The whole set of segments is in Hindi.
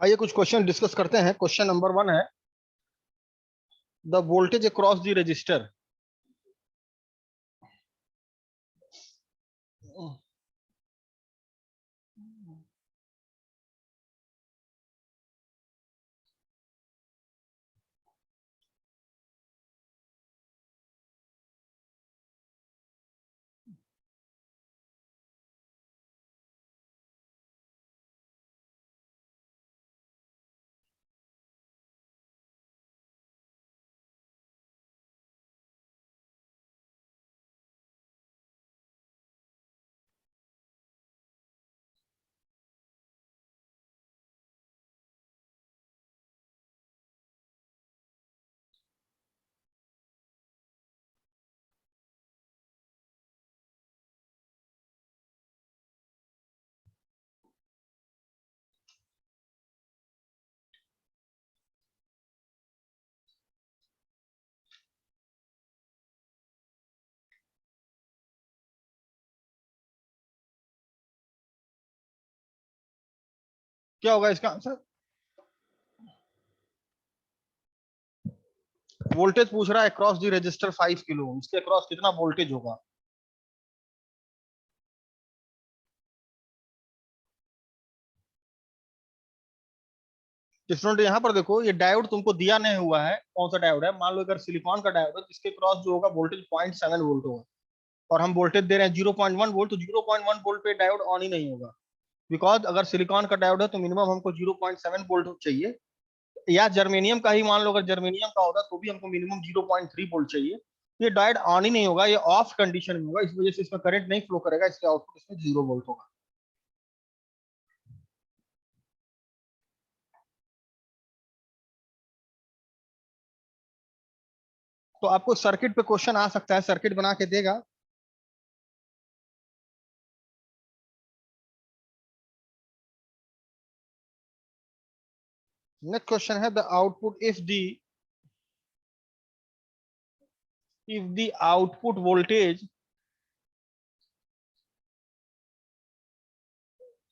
आइए कुछ क्वेश्चन डिस्कस करते हैं। क्वेश्चन नंबर 1 है the voltage across the register. क्या होगा इसका आंसर? वोल्टेज पूछ रहा है across the register 5 kilo ohm, इसके अक्रॉस कितना वोल्टेज होगा? स्टूडेंट यहाँ पर देखो, ये डायोड तुमको दिया नहीं हुआ है। कौन सा डायोड है? मान लो अगर सिलिकॉन का डायोड है तो इसके क्रॉस जो होगा वोल्टेज 0.7 वोल्ट होगा, और हम वोल्टेज दे रहे हैं 0.1 वोल्ट, तो 0.1 वोल्ट पे डायोड ऑन ही नहीं होगा। बिकॉज अगर सिलिकॉन का डायोड है तो मिनिमम हमको 0.7 वोल्ट चाहिए, या जर्मेनियम का ही मान लो, अगर जर्मेनियम का होता तो भी हमको मिनिमम 0.3 वोल्ट चाहिए। ये डायोड ऑन ही नहीं होगा, ये ऑफ कंडीशन में होगा, इस वजह से इसमें करंट नहीं फ्लो करेगा, इसके आउटपुट इसमें 0 वोल्ट होगा। तो आपको सर्किट पे क्वेश्चन आ सकता है, सर्किट बना के देगा। नेक्स्ट क्वेश्चन है the output if the output voltage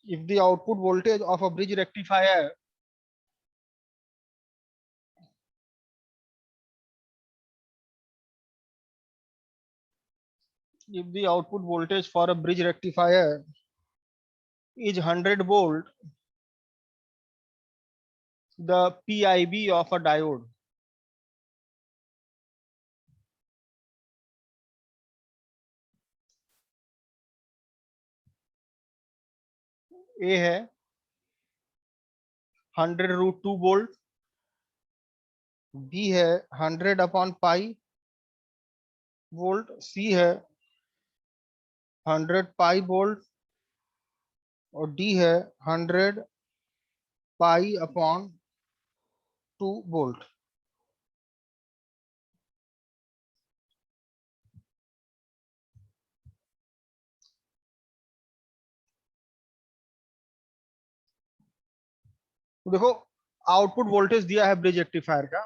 if the output voltage of a bridge rectifier if the output voltage for a bridge rectifier is 100 volt, the PIB of a diode A है 100√2 वोल्ट, B है 100/π वोल्ट, C है 100π वोल्ट, और D है 100π/2 वोल्ट। तो देखो, आउटपुट वोल्टेज दिया है ब्रिज रेक्टिफायर का,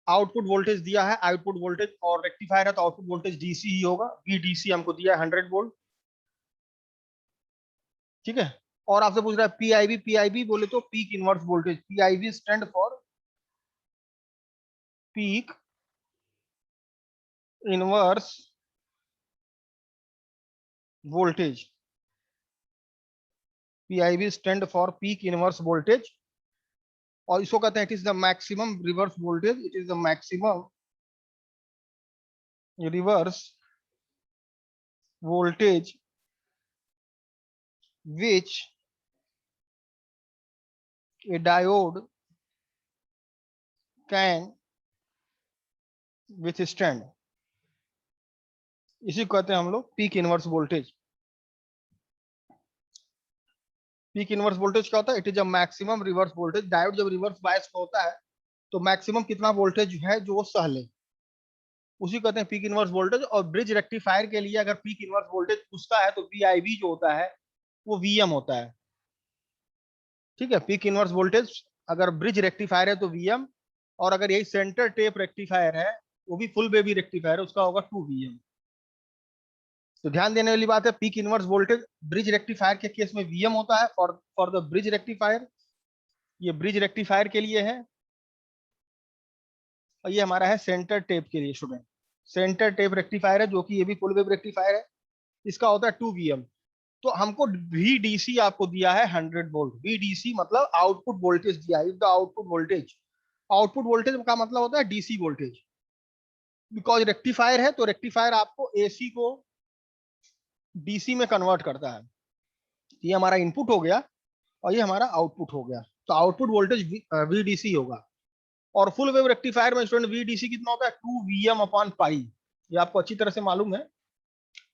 आउटपुट वोल्टेज दिया है, आउटपुट वोल्टेज, और रेक्टिफायर है तो आउटपुट वोल्टेज डीसी ही होगा। डीसी हमको दिया है 100 वोल्ट, ठीक है। और आपसे पूछ रहा है पीआईबी, पीआईबी बोले तो peak inverse voltage, PIB stand for peak inverse voltage, PIB stand for peak inverse voltage, और इसको कहते हैं it is the maximum reverse voltage, it is the maximum reverse voltage which a diode can withstand। इसी को कहते हैं हम लोग peak inverse voltage. Peak inverse voltage क्या होता है? It is a maximum reverse voltage. Diode जब रिवर्स बायस में होता है तो मैक्सिमम कितना वोल्टेज है जो वो सह ले, उसी कहते हैं पीक इनवर्स वोल्टेज। और ब्रिज रेक्टिफायर के लिए अगर पीक इनवर्स वोल्टेज पूछता है तो वीआईबी जो होता है वो वीएम होता है, ठीक है। पीक इनवर्स वोल्टेज अगर ब्रिज रेक्टिफायर है तो वीएम, और अगर यही सेंटर टेप रेक्टिफायर है, वो भी फुल बेबी रेक्टिफायर है, उसका होगा 2 वीएम। तो ध्यान देने वाली बात है, peak inverse voltage bridge rectifier के केस में वीएम होता है फॉर द ब्रिज रेक्टिफायर। ये ब्रिज रेक्टिफायर के लिए है, और ये हमारा है सेंटर टेप के लिए स्टूडेंट। सेंटर टेप रेक्टिफायर है, जो कि ये भी फुल वेव रेक्टिफायर है। इसका होता है 2 वीएम। तो हमको VDC आपको दिया है 100 वोल्ट। VDC मतलब आउटपुट वोल्टेज दिया है, the output voltage. Output voltage का मतलब होता है DC वोल्टेज। बिकॉज रेक्टिफायर है, तो रेक्टिफायर आपको AC को DC में कन्वर्ट करता है। ये हमारा इनपुट हो गया और ये हमारा आउटपुट हो गया। तो आउटपुट वोल्टेज VDC होगा। और फुल वेव रेक्टिफायर में स्टूडेंट VDC कितना होता है? 2 Vm अपॉन पाई। ये आपको अच्छी तरह से मालूम है,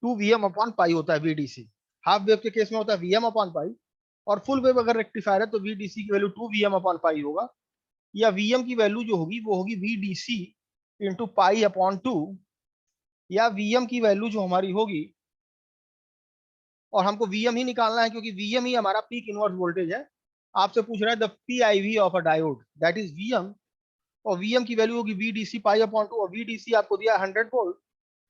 2 Vm अपॉन पाई होता है VDC। हाफ वेव के केस में होता है Vm अपॉन पाई, और फुल वेव अगर रेक्टिफायर है तो VDC की वैल्यू 2 Vm अपॉन पाई होगा, या Vm की वैल्यू जो होगी वो होगी VDC इंटू पाई अपॉन 2, या Vm की वैल्यू जो हमारी होगी, और हमको Vm ही निकालना है क्योंकि Vm ही हमारा पीक इनवर्स वोल्टेज है। आपसे पूछ रहा है the PIV of a diode, that is Vm, और Vm की वैल्यू होगी VDC पाई अपॉन 2, और VDC आपको दिया 100 वोल्ट,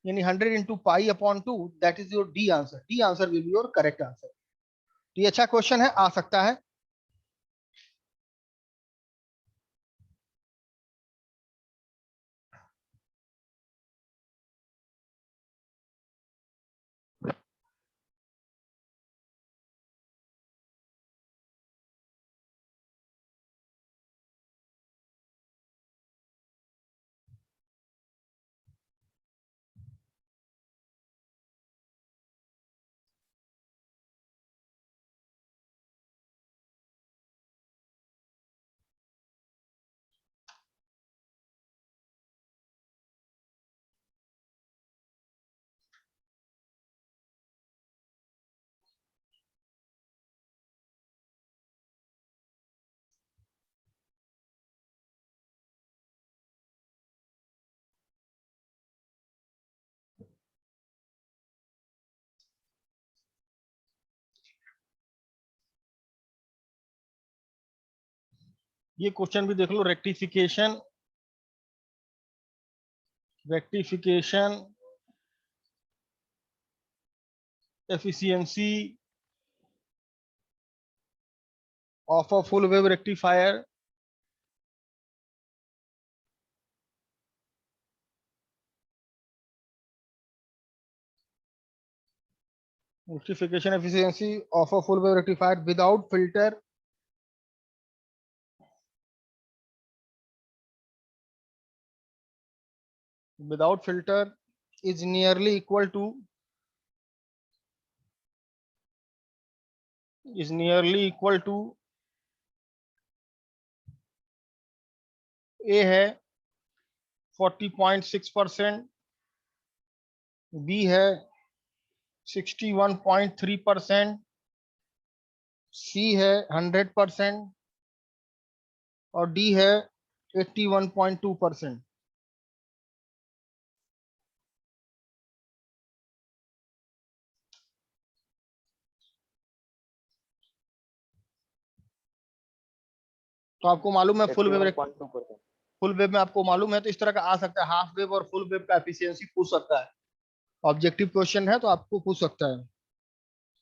यानी 100 into pi upon 2, that is your D answer. D answer will be your correct answer. तो ये अच्छा क्वेश्चन है, आ सकता है। ये क्वेश्चन भी देख लो, rectification efficiency of a full wave rectifier rectification efficiency of a full wave rectifier without filter is nearly equal to A है 40.6%, B है 61.3%, C है 100% और D है 81.2%। तो आपको मालूम है फुल वेव में आपको मालूम है, तो इस तरह का आ सकता है। हाफ वेव और फुल वेव का एफिशिएंसी पूछ सकता है, ऑब्जेक्टिव क्वेश्चन है तो आपको पूछ सकता है।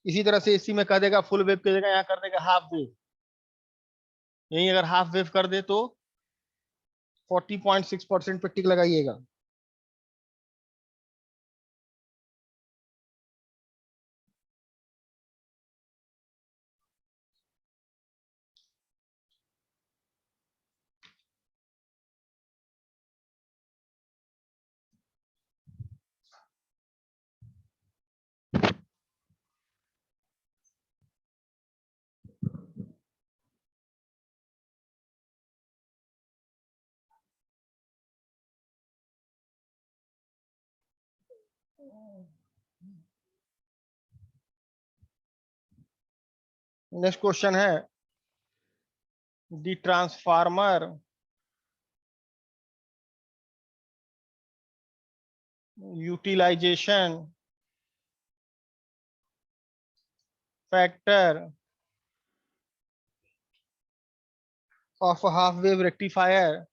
इसी तरह से इसी में कह देगा फुल वेव की जगह यहाँ कर देगा हाफ वेव। यही अगर हाफ वेव कर दे तो 40.6% पे टिक लगाइएगा। नेक्स्ट क्वेश्चन है, the transformer utilisation factor of half wave rectifier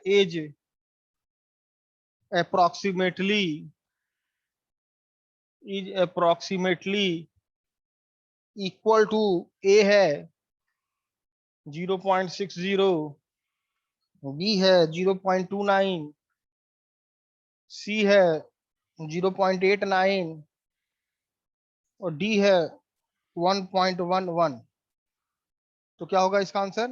is approximately is approximately equal to A है 0.60, B है 0.29, C है 0.89 और D है 1.11। तो क्या होगा इसका आंसर?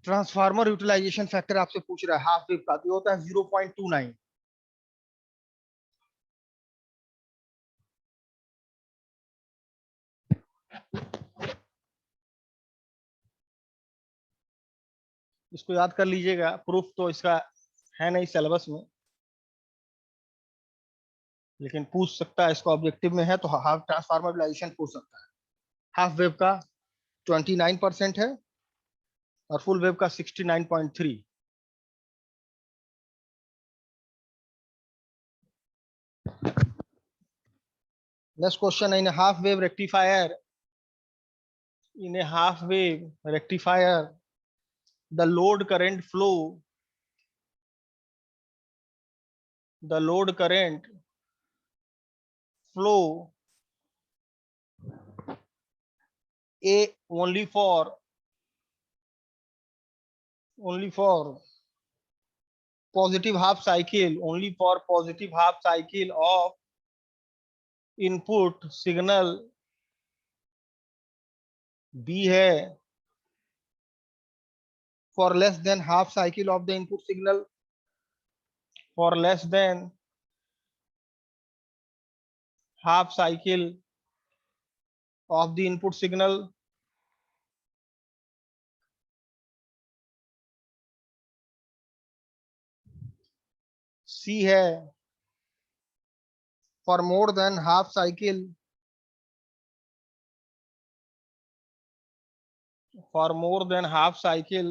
ट्रांसफार्मर यूटिलाइजेशन फैक्टर आपसे पूछ रहा है हाफ वेव का, तो होता है 0.29। इसको याद कर लीजिएगा, प्रूफ तो इसका है नहीं सिलेबस में, लेकिन पूछ सकता है, इसको ऑब्जेक्टिव में है तो हाफ ट्रांसफार्मर यूटिलाइजेशन पूछ सकता है। हाफ वेव का 29% है और फुल वेव का 69.3। Next question, in half wave rectifier, in a half wave rectifier the load current flow a only for positive half cycle, only for positive half cycle of input signal, B है for less than half cycle of the input signal, for less than half cycle of the input signal, C है for more than half cycle, for more than half cycle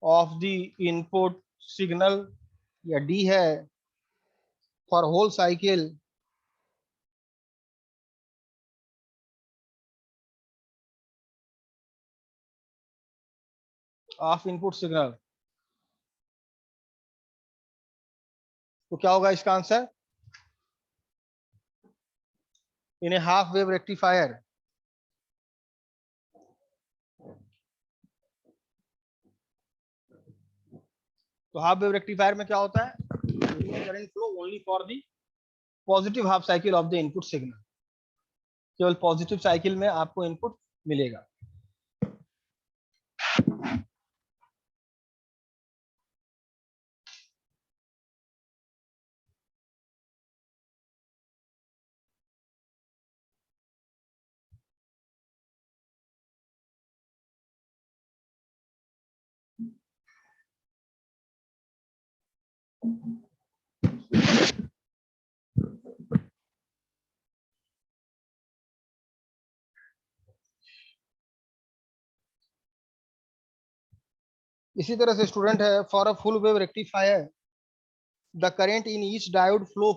of the input signal, या D है for whole cycle of input signal। तो क्या होगा इसका आंसर? इन ए हाफ वेव रेक्टिफायर तो हाफ वेव रेक्टिफायर में क्या होता है? Current flow only for the positive half cycle of the input signal, केवल पॉजिटिव साइकिल में आपको इनपुट मिलेगा। इसी तरह से स्टूडेंट है, for a full wave rectifier the current in each diode flow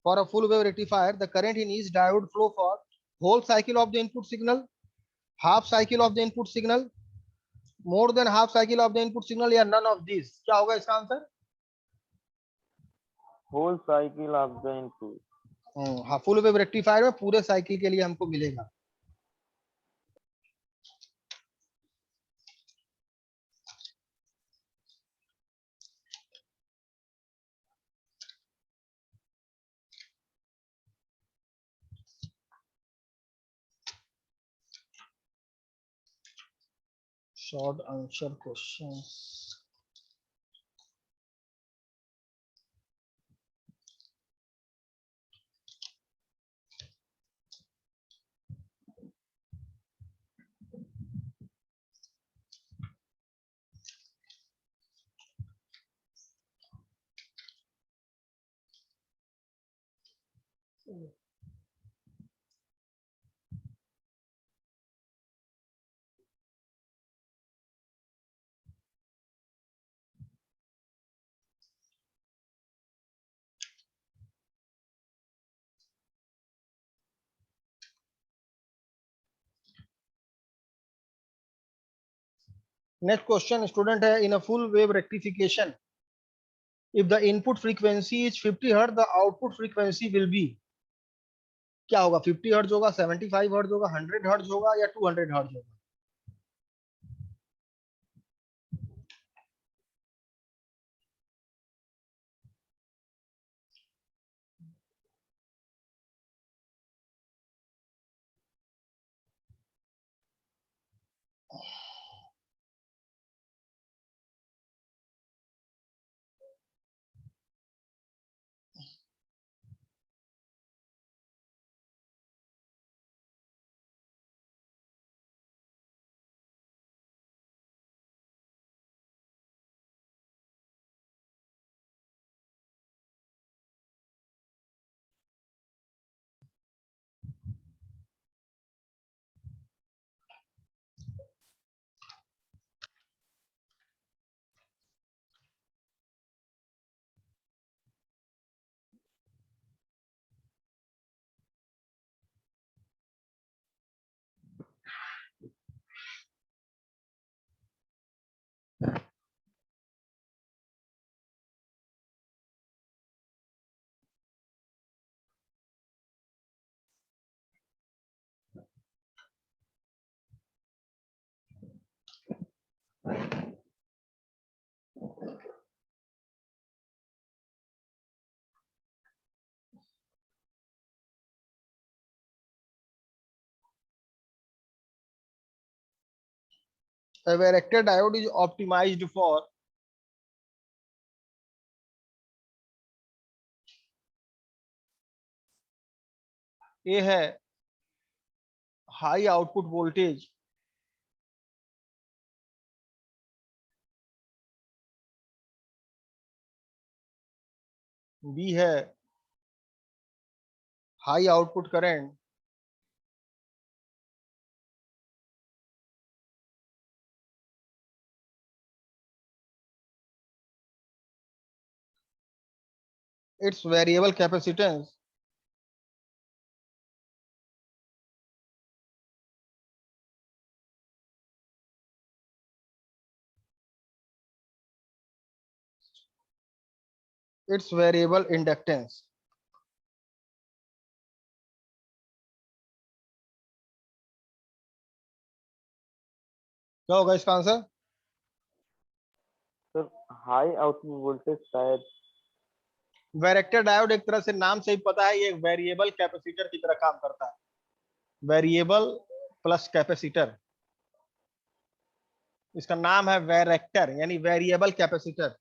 for a full wave rectifier the current in each diode flow for whole cycle of the input signal, half cycle of the input signal, more than half cycle of the input signal, या none of these। क्या होगा इसका answer? Whole cycle of the input. हाँ, फुल वेव रेक्टिफायर में पूरे साइकिल के लिए हमको मिलेगा। Short answer questions. Next question student है, in a full wave rectification if the input frequency is 50 hertz the output frequency will be, क्या होगा? 50 हर्ट्ज होगा, 75 हर्ट्ज होगा, 100 हर्ट्ज होगा या 200 हर्ट्ज होगा? A varactor diode is optimized for A है हाई आउटपुट वोल्टेज, बी है high output current, its variable capacitance its variable inductance। क्या होगा इसका answer? Sir high output voltage शायद। वैरेक्टर डायोड एक तरह से नाम से ही पता है ये वेरिएबल कैपेसिटर की तरह काम करता है, वेरिएबल प्लस कैपेसिटर, इसका नाम है वैरेक्टर यानी वेरिएबल कैपेसिटर,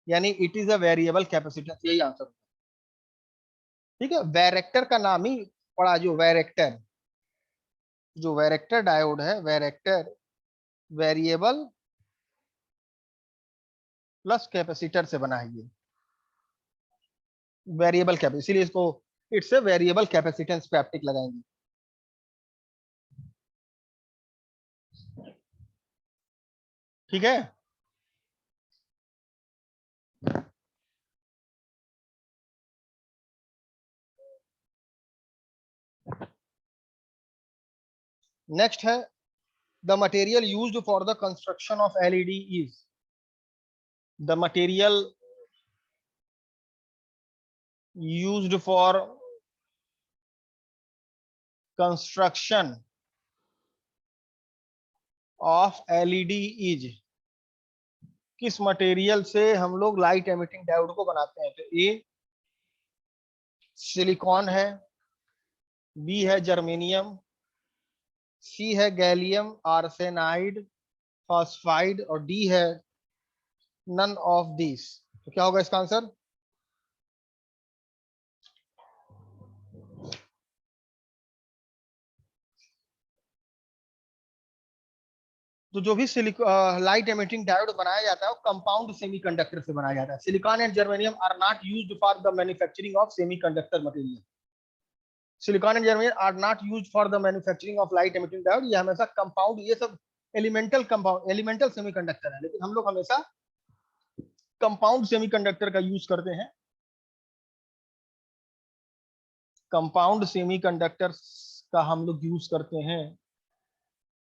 यानी it is a variable capacitor, यही आंसर। ठीक है, वैरेक्टर का नाम ही पड़ा, जो वैरेक्टर, जो वैरेक्टर डायोड है, वैरेक्टर वेरिएबल प्लस कैपेसिटर से बना है ये, वेरिएबल कैपेसिटर, इसीलिए इसको इट्स ए वेरिएबल कैपेसिटेंस पे आप टिक लगाएंगे। ठीक है, नेक्स्ट है the material used for the construction of LED is, the material used for construction of LED is, किस मटेरियल से हम लोग लाइट एमिटिंग डायोड को बनाते हैं? तो ए सिलिकॉन है, बी है जर्मेनियम, सी है गैलियम आर्सेनाइड फॉस्फाइड और डी है नन ऑफ दिस। तो क्या होगा इसका आंसर? तो जो भी लाइट एमिटिंग डायोड बनाया जाता है वो कंपाउंड सेमीकंडक्टर से बनाया जाता है। Silicon and germanium are not used for the manufacturing of semiconductor material. Silicon and germanium are not used for the manufacturing of light emitting diode. ये हमेशा कंपाउंड, ये सब एलिमेंटल कंपाउंड, एलिमेंटल सेमीकंडक्टर है, लेकिन हम लोग हमेशा कंपाउंड सेमीकंडक्टर का यूज करते हैं। कंपाउंड सेमीकंडक्टर का हम लोग यूज करते हैं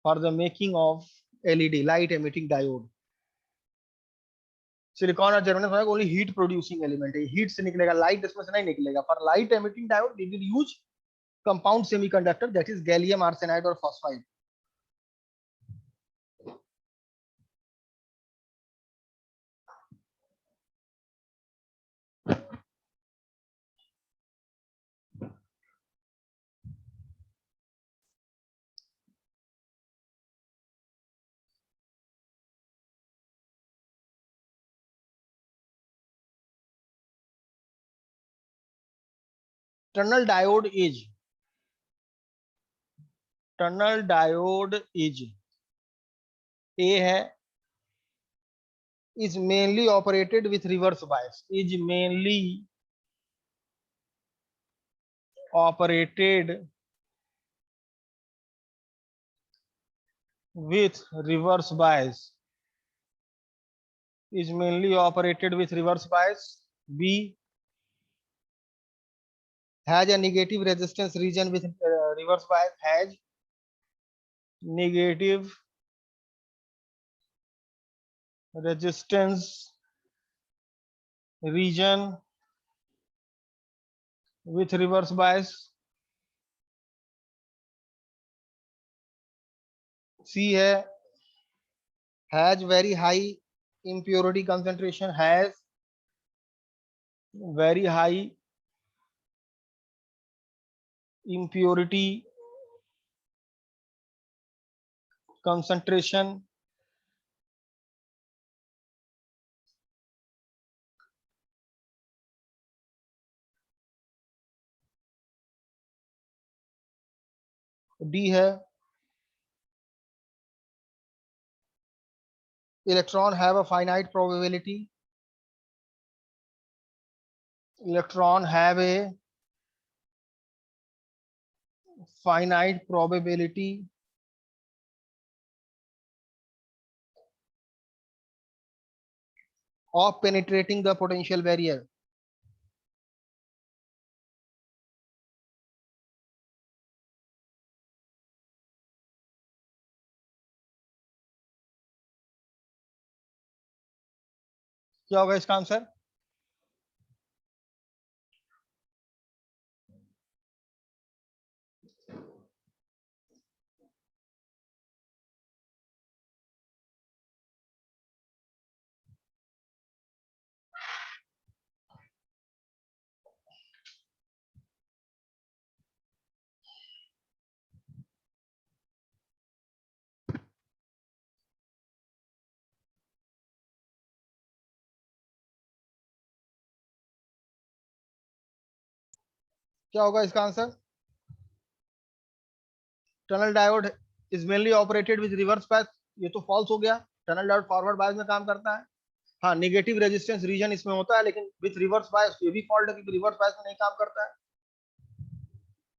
for the making of LED, light emitting diode. Silicon और germanium only heat producing element है, हीट से निकलेगा, लाइट इसमें से नहीं निकलेगा। For light emitting diode we will use compound semiconductor that is gallium arsenide और phosphide. Tunnel diode is, tunnel diode is, a है, is mainly operated with reverse bias, is mainly operated with reverse bias, is mainly operated with reverse bias. B, has a negative resistance region with reverse bias, has negative resistance region with reverse bias. C है, has very high impurity concentration, has very high impurity concentration. D है, electron have a finite probability, electron have a finite probability of penetrating the potential barrier. क्या होगा इसका आंसर? क्या होगा इसका answer? Tunnel diode is mainly operated with reverse bias, ये तो फॉल्स हो गया, टनल डायोड फॉरवर्ड बायस में काम करता है। हाँ, नेगेटिव रेजिस्टेंस रीजन इसमें होता है, लेकिन विद रिवर्स बायस ये भी फॉल्ट है कि रिवर्स बायस में नहीं काम करता है।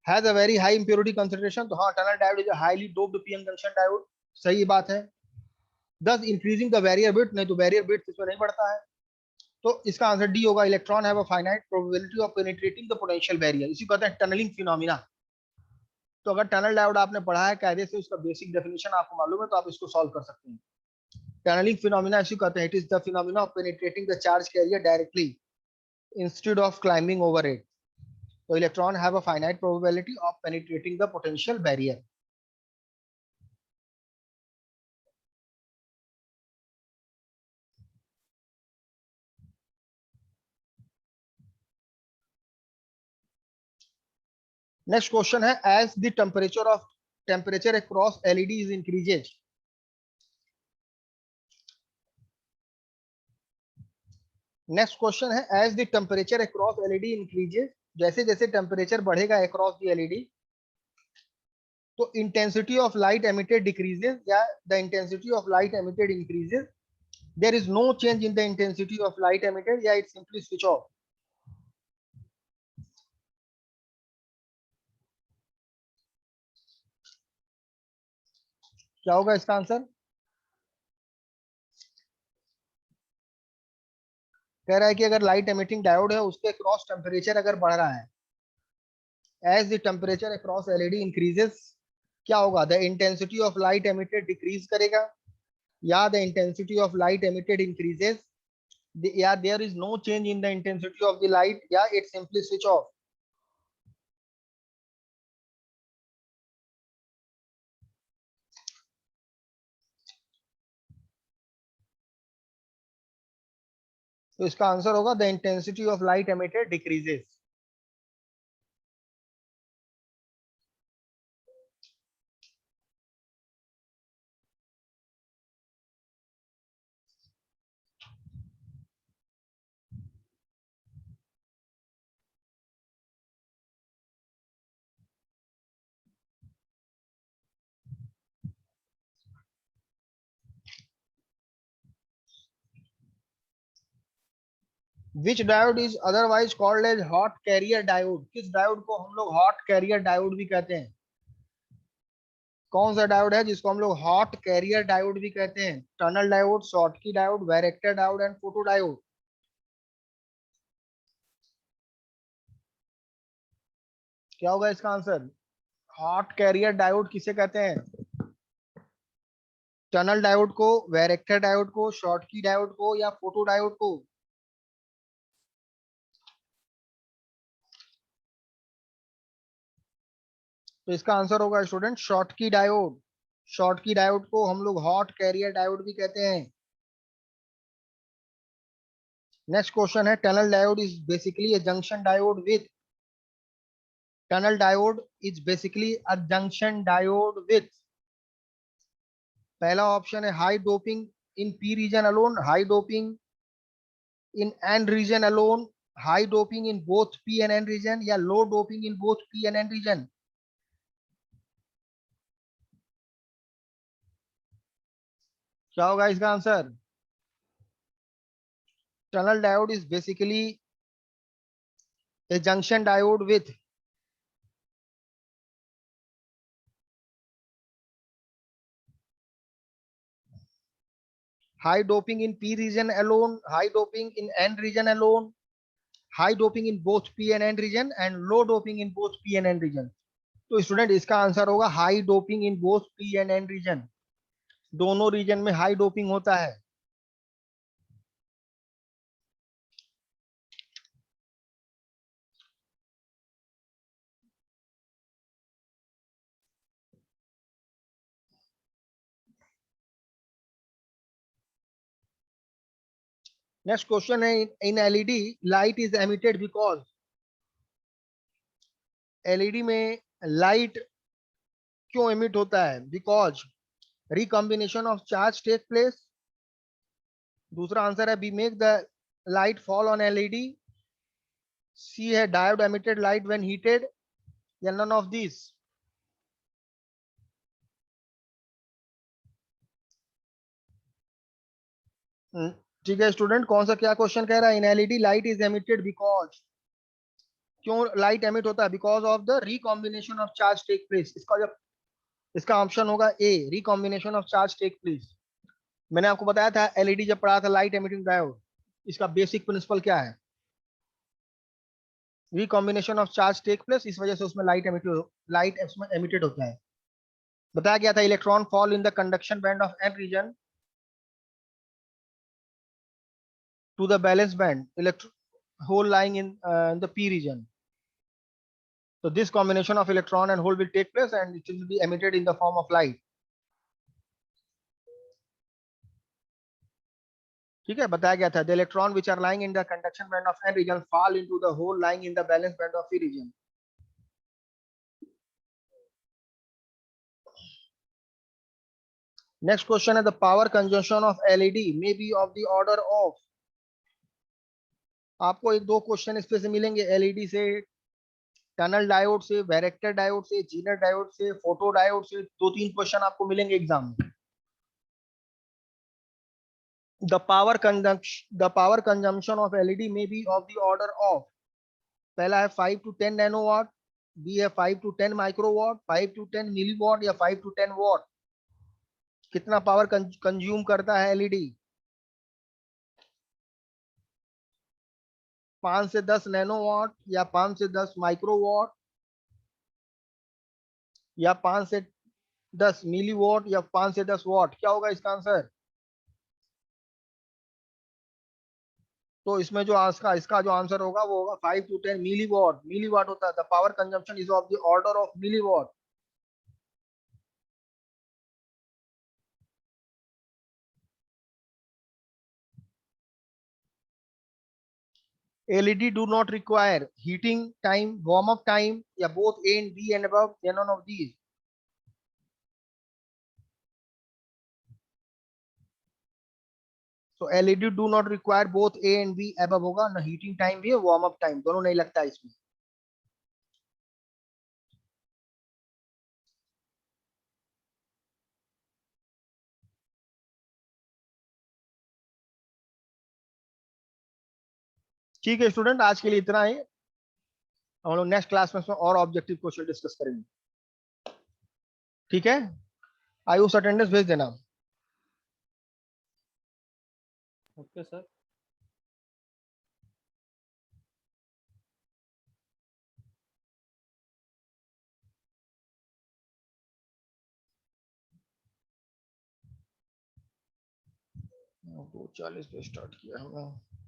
Has a very high impurity concentration, तो हाँ, tunnel diode is a highly doped PN junction diode, सही बात है। दस इंक्रीजिंग द बैरियर बिट, नहीं तो बैरियर बिट इसमें नहीं बढ़ता है, तो इसका आंसर डी होगा, electron have a finite probability of penetrating the potential barrier, इसी को कहते हैं टनलिंग फिनोमिना। तो अगर टनल डायोड आपने पढ़ा है कायदे से, उसका बेसिक डेफिनेशन आपको मालूम है, तो आप इसको सॉल्व कर सकते हैं। टनलिंग फिनोमिना इसी को कहते हैं, it is the phenomena of penetrating the charge carrier directly instead of climbing over it. तो electron have a finite probability of penetrating the potential barrier. Next question है, as the temperature across LED is increases. Next question है, as the temperature across LED increases, जैसे जैसे टेम्परेचर बढ़ेगा अक्रॉस द एलईडी, तो intensity of light emitted decreases या the intensity of light emitted increases, there is no change in the intensity of light emitted, या इट सिंपली स्विच ऑफ। क्या होगा इसका आंसर? कह रहा है कि अगर लाइट एमिटिंग डायोड है, उसके क्रॉस टेम्परेचर अगर बढ़ रहा है, as the temperature across LED increases, क्या होगा? The intensity of light emitted decrease करेगा, Yeah, the intensity of light emitted increases. Yeah, there is no change in the intensity of the light. Yeah, it simply switch off. तो इसका आंसर होगा the intensity of light emitted decreases. Which diode is otherwise called as hot carrier diode? किस डायोड को हम लोग हॉट कैरियर डायोड भी कहते हैं? कौन सा डायोड है जिसको हम लोग हॉट कैरियर डायोड भी कहते हैं? Tunnel diode, Schottky diode, varactor diode and photo diode. क्या होगा इसका आंसर? हॉट कैरियर डायोड किसे कहते हैं? टनल डायोड को, वैरेक्टर डायोड को, शॉर्टकी डायोड को या फोटो डायोड को? तो इसका आंसर होगा student Schottky diode. Schottky diode को हम लोग हॉट कैरियर डायोड भी कहते हैं. नेक्स्ट क्वेश्चन है tunnel diode is basically a junction diode with. Tunnel diode is basically a junction diode with. पहला ऑप्शन है high doping in P region alone, high doping in N region alone, high doping in both P and N region या low doping in both P and N region. क्या होगा इसका answer? Tunnel diode is basically a junction diode with high doping in P region alone, high doping in N region alone, high doping in both P and N region and low doping in both P and N region. तो स्टूडेंट इसका आंसर होगा high doping in both P and N region. दोनों रीजन में हाई डोपिंग होता है. नेक्स्ट क्वेश्चन है in LED light is emitted because. LED में लाइट क्यों एमिट होता है? Because recombination of charge take place. दूसरा आंसर है we make the light fall on LED. C है diode emitted light when heated या नन ऑफ दिस. ठीक है स्टूडेंट, कौन सा क्या क्वेश्चन कह रहा है? In LED light is emitted because. क्यों लाइट एमिट होता है? Because of the recombination of charge take place. इसका जब इसका ऑप्शन होगा A, recombination of charge take place. मैंने आपको बताया था एलईडी जब पढ़ा था लाइट एमिटिंग डायोड, इसका बेसिक प्रिंसिपल क्या है? Recombination of charge take place, इस वजह से उसमें लाइट एमिटेड होता है. बताया गया था electron fall in the conduction band of N region to the valence band, hole lying in the p region. So this combination of electron and hole will take place and it will be emitted in the form of light. ठीक है, बताया गया था the electron which are lying in the conduction band of n region fall into the hole lying in the valence band of p region. Next question है the power consumption of LED may be of the order of. आपको एक दो क्वेश्चन इस पे से मिलेंगे, एलईडी से, टनल डायोड से, वैरेक्टर डायोड से, जीनर डायोड से, फोटो डायोड से. दो तीन क्वेश्चन आपको मिलेंगे एग्जाम में. The power consumption of LED may be of the order of. पहला है 5 to 10 नैनोवाट, बी है 5 to 10 माइक्रोवाट, 5 to 10 मिलीवाट या 5 to 10 वाट. कितना पावर कंज्यूम करता है एलईडी? 5 से 10 नैनोवाट या 5 से 10 माइक्रोवाट या 5 से 10 मिलीवाट या 5 से 10 वाट. क्या होगा इसका आंसर? तो इसमें जो इसका इसका जो आंसर होगा वो होगा 5 to 10 मिलीवॉट। मिलीवॉट होता है the power consumption is of the order of milliwatt. LED do not require heating time, warm up time, या both A and B and above, या none of these. So LED do not require both A and B above होगा ना, heating time भी है warm up time दोनों नहीं लगता इसमें। ठीक है स्टूडेंट, आज के लिए इतना ही। हम लोग नेक्स्ट क्लास में और ऑब्जेक्टिव क्वेश्चन डिस्कस करेंगे। ठीक है, आयुष अटेंडेंस भेज देना। Okay sir. दो 40 पे स्टार्ट किया हमने।